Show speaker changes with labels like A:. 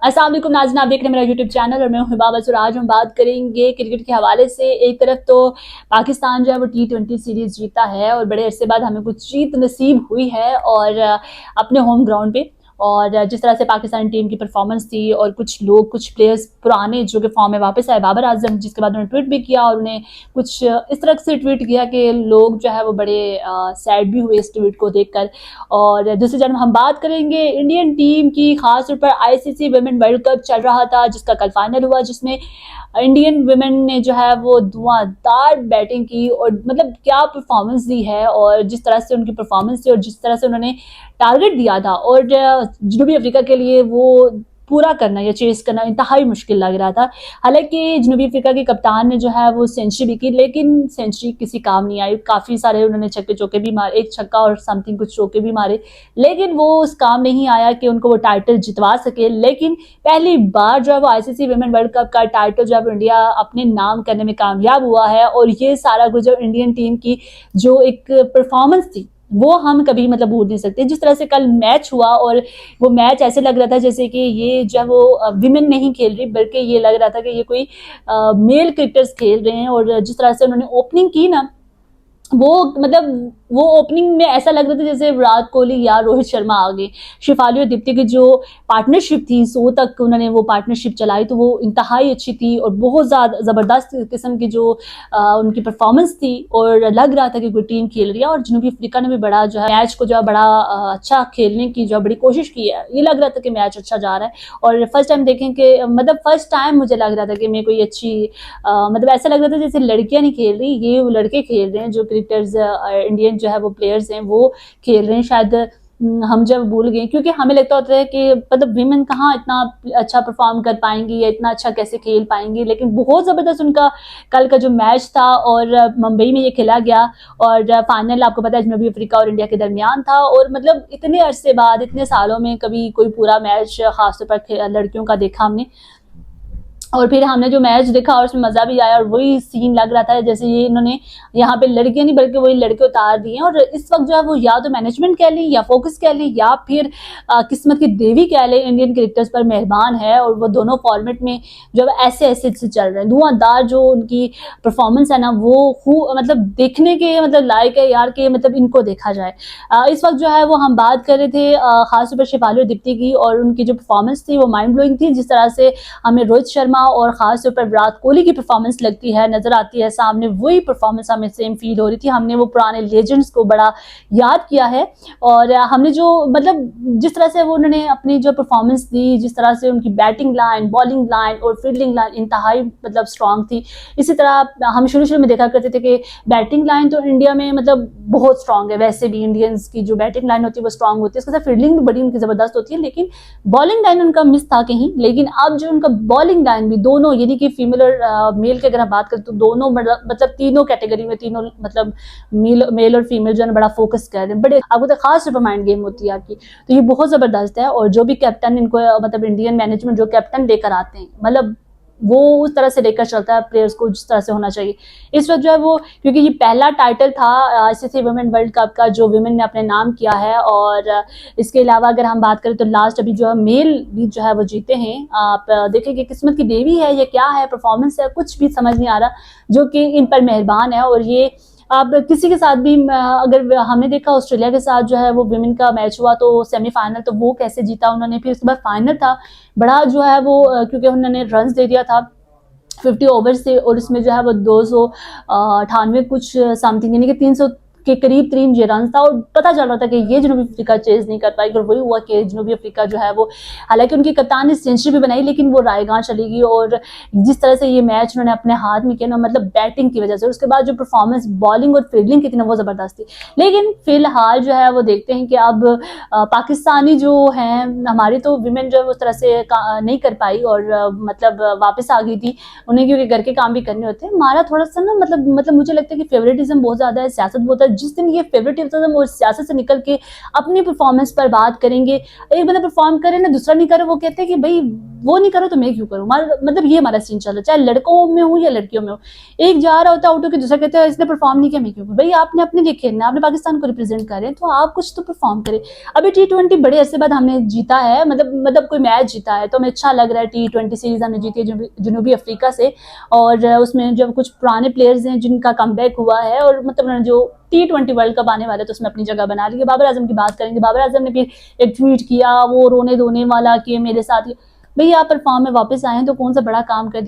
A: अस्सलाम वालेकुम नाज़रीन, आप देख रहे हैं मेरा यूट्यूब चैनल और मैं हूं हिबा बस। और आज हम बात करेंगे क्रिकेट के हवाले से। एक तरफ तो पाकिस्तान जो है वो T20 सीरीज जीता है और बड़े अरसे बाद हमें कुछ जीत नसीब हुई है और अपने होम ग्राउंड पे। और जिस तरह से पाकिस्तान टीम की परफॉर्मेंस थी और कुछ लोग, कुछ प्लेयर्स पुराने जो कि फॉर्म में वापस आए, बाबर आजम, जिसके बाद उन्होंने ट्वीट भी किया और उन्हें कुछ इस तरह से ट्वीट किया कि लोग जो है वो बड़े सैड भी हुए इस ट्वीट को देखकर। और दूसरी जानब हम बात करेंगे इंडियन टीम की, खास तौर पर ICC वुमेन वर्ल्ड कप चल रहा था जिसका कल फाइनल हुआ, जिसमें इंडियन वुमेन ने जो है वो धुआंधार बैटिंग की और मतलब क्या परफॉर्मेंस दी है। और जिस तरह से उनकी परफॉर्मेंस थी और जिस तरह से उन्होंने टारगेट दिया था और जनूबी अफ्रीका के लिए वो पूरा करना या चेस करना इंतहाई मुश्किल लग रहा था। हालांकि जनूबी अफ्रीका के कप्तान ने जो है वो सेंचुरी भी की, लेकिन सेंचुरी किसी काम नहीं आई। काफ़ी सारे उन्होंने छक्के चौके भी मारे, एक छक्का और समथिंग कुछ चौके भी मारे, लेकिन वो उस काम नहीं आया कि उनको वो टाइटल जितवा सके। लेकिन पहली बार जो है वो ICC वुमेन वर्ल्ड कप का टाइटल जो है वो इंडिया अपने नाम करने में कामयाब हुआ है। और ये सारा कुछ इंडियन टीम की जो एक परफॉर्मेंस थी वो हम कभी मतलब भूल नहीं सकते। जिस तरह से कल मैच हुआ और वो मैच ऐसे लग रहा था जैसे कि ये जो है वो विमेन नहीं खेल रही, बल्कि ये लग रहा था कि ये कोई मेल क्रिकेटर्स खेल रहे हैं। और जिस तरह से उन्होंने ओपनिंग की ना, वो मतलब वो ओपनिंग में ऐसा लग रहा था जैसे विराट कोहली या रोहित शर्मा आ गए। शेफाली और दीप्ति की जो पार्टनरशिप थी, 100 तक उन्होंने वो पार्टनरशिप चलाई, तो वो इंतहाई अच्छी थी और बहुत ज़्यादा ज़बरदस्त किस्म की जो उनकी परफॉर्मेंस थी और लग रहा था कि कोई टीम खेल रही है। और जनूबी अफ्रीका ने भी बड़ा जो है मैच को जो है बड़ा अच्छा खेलने की जो बड़ी कोशिश की है। ये लग रहा था कि मैच अच्छा जा रहा है। और फर्स्ट टाइम देखें कि मतलब फर्स्ट टाइम मुझे लग रहा था कि मैं कोई अच्छी मतलब ऐसा लग रहा था जैसे लड़कियां नहीं खेल रही, ये वो लड़के खेल रहे हैं, जो क्रिकेटर्स इंडियन जो है वो प्लेयर्स हैं वो खेल रहे हैं। शायद हम जब भूल गए, क्योंकि हमें लगता होता है कि मतलब विमेन कहाँ इतना अच्छा परफॉर्म कर पाएंगी या इतना अच्छा कैसे खेल पाएंगी, लेकिन बहुत ज़बरदस्त उनका कल का जो मैच था और मुंबई में ये खेला गया। और फाइनल आपको पता है जनूबी अफ्रीका और इंडिया के दरमियान था। और मतलब इतने अरसे बाद, इतने सालों में कभी कोई पूरा मैच खासतौर पर लड़कियों का देखा हमने। और फिर हमने जो मैच देखा और उसमें मज़ा भी आया और वही सीन लग रहा था जैसे ये इन्होंने यहाँ पे लड़कियां नहीं बल्कि वही लड़के उतार दिए हैं। और इस वक्त जो है वो या तो मैनेजमेंट कह लें या फोकस कह लें या फिर किस्मत की देवी कह लें, इंडियन क्रिकेटर्स पर मेहरबान है। और वो दोनों फॉर्मेट में जो है ऐसे ऐसे से चल रहे हैं। धुआंधार जो उनकी परफॉर्मेंस है ना, वो मतलब देखने के मतलब लायक है यार, के मतलब इनको देखा जाए। इस वक्त जो है वो हम बात कर रहे थे खासतौर पर शेफाली और दीप्ति की, और उनकी जो परफॉर्मेंस थी वो माइंड ब्लोइंग थी। जिस तरह से हमें रोहित शर्मा और खास तौर पर विराट कोहली की परफॉर्मेंस लगती है, नजर आती है सामने, वही परफॉर्मेंस हमें सेम फील हो रही थी। हमने वो पुराने लेजेंड्स को बड़ा याद किया है। और हमने जो मतलब जिस तरह से वो उन्होंने अपनी जो परफॉर्मेंस दी, जिस तरह से उनकी बैटिंग लाइन, बॉलिंग लाइन और फील्डिंग लाइन इंतहाई मतलब स्ट्रांग थी। इसी तरह हम शुरू में देखा करते थे कि बैटिंग लाइन तो इंडिया में मतलब बहुत स्ट्रांग है, वैसे भी इंडियंस की जो बैटिंग लाइन होती है वो स्ट्रांग होती है, उसके साथ फील्डिंग भी बड़ी उनकी ज़बरदस्त होती है, लेकिन बॉलिंग लाइन उनका मिस था कहीं। लेकिन अब जो उनका बॉलिंग लाइन भी दोनों, यानी कि फीमेल और मेल की अगर हम बात करें तो दोनों मतलब तीनों कैटेगरी में, तीनों मतलब मेल और फीमेल जो है बड़ा फोकस कर रहे हैं। बड़े आपको तो खास सुपर माइंड गेम होती है आपकी, तो ये बहुत ज़बरदस्त है। और जो भी कैप्टन इनको मतलब इंडियन मैनेजमेंट जो कैप्टन लेकर आते हैं, मतलब वो उस तरह से लेकर चलता है प्लेयर्स को जिस तरह से होना चाहिए। इस वक्त जो है वो, क्योंकि ये पहला टाइटल था ICC वुमेन वर्ल्ड कप का जो विमेन ने अपने नाम किया है। और इसके अलावा अगर हम बात करें तो लास्ट अभी जो है मेल भी जो है वो जीते हैं। आप देखेंगे किस्मत की देवी है ये, क्या है परफॉर्मेंस है, कुछ भी समझ नहीं आ रहा, जो कि इन पर मेहरबान है। और ये अब किसी के साथ भी अगर हमने देखा, ऑस्ट्रेलिया के साथ जो है वो विमेन का मैच हुआ तो सेमीफाइनल, तो वो कैसे जीता उन्होंने। फिर उसके बाद फाइनल था, बड़ा जो है वो क्योंकि उन्होंने रन दे दिया था 50 ओवर से, और इसमें जो है वो 298 कुछ समथिंग, यानी कि 300 के करीब 3 ये रन था। और पता चल रहा था कि ये जनूबी अफ्रीका चेज नहीं कर पाएगी। और वही हुआ कि जनूबी अफ्रीका जो है वो, हालांकि उनकी कप्तान ने सेंचुरी भी बनाई, लेकिन वो रायगां चली गई। और जिस तरह से ये मैच उन्होंने अपने हाथ में किया ना, मतलब बैटिंग की वजह से, उसके बाद जो परफॉर्मेंस बॉलिंग और फील्डिंग की थी ना, वो ज़बरदस्त थी। लेकिन फिलहाल जो है वो देखते हैं कि अब पाकिस्तानी जो हैं हमारी, तो विमेन जो है उस तरह से नहीं कर पाई और मतलब वापस आ गई थी उन्हें, क्योंकि घर के काम भी करने होते हैं। हमारा थोड़ा सा ना मतलब मुझे लगता है कि फेवरेटिज्म बहुत ज़्यादा है, सियासत बहुत है। जिस दिन ये फेवरेटिज्म और सियासत से निकल के अपनी परफॉर्मेंस पर बात करेंगे, एक बंदा परफॉर्म करे ना, दूसरा नहीं करे, वो कहते हैं कि भाई वो नहीं करो तो मैं क्यों करूँ, मतलब ये हमारा सीन चल रहा है, चाहे लड़कों में हो या लड़कियों में हो। एक जा रहा होता है आउट होकर, दूसरा कहता है इसने परफॉर्म नहीं किया, मैं क्यों करूँ। भाई आपने अपने लिए खेलना है, आपने पाकिस्तान को रिप्रेजेंट कर रहे हैं, तो आप कुछ तो परफॉर्म करें। अभी T20 बड़े अरसे बाद हमने जीता है, मतलब कोई मैच जीता है, तो हमें अच्छा लग रहा है। T20 सीरीज हमने जीती है जनूबी अफ्रीका से, और उसमें जब कुछ पुराने प्लेयर्स हैं जिनका कमबैक हुआ है, और मतलब जो T20 वर्ल्ड कप आने वाला है तो उसमें अपनी जगह बना ली है। बाबर आजम की बात करेंगे, बाबर आजम ने फिर एक ट्वीट किया वो रोने धोने वाला कि मेरे साथ, भैया आप परफॉर्म में वापस आए तो कौन सा बड़ा काम कर दिया।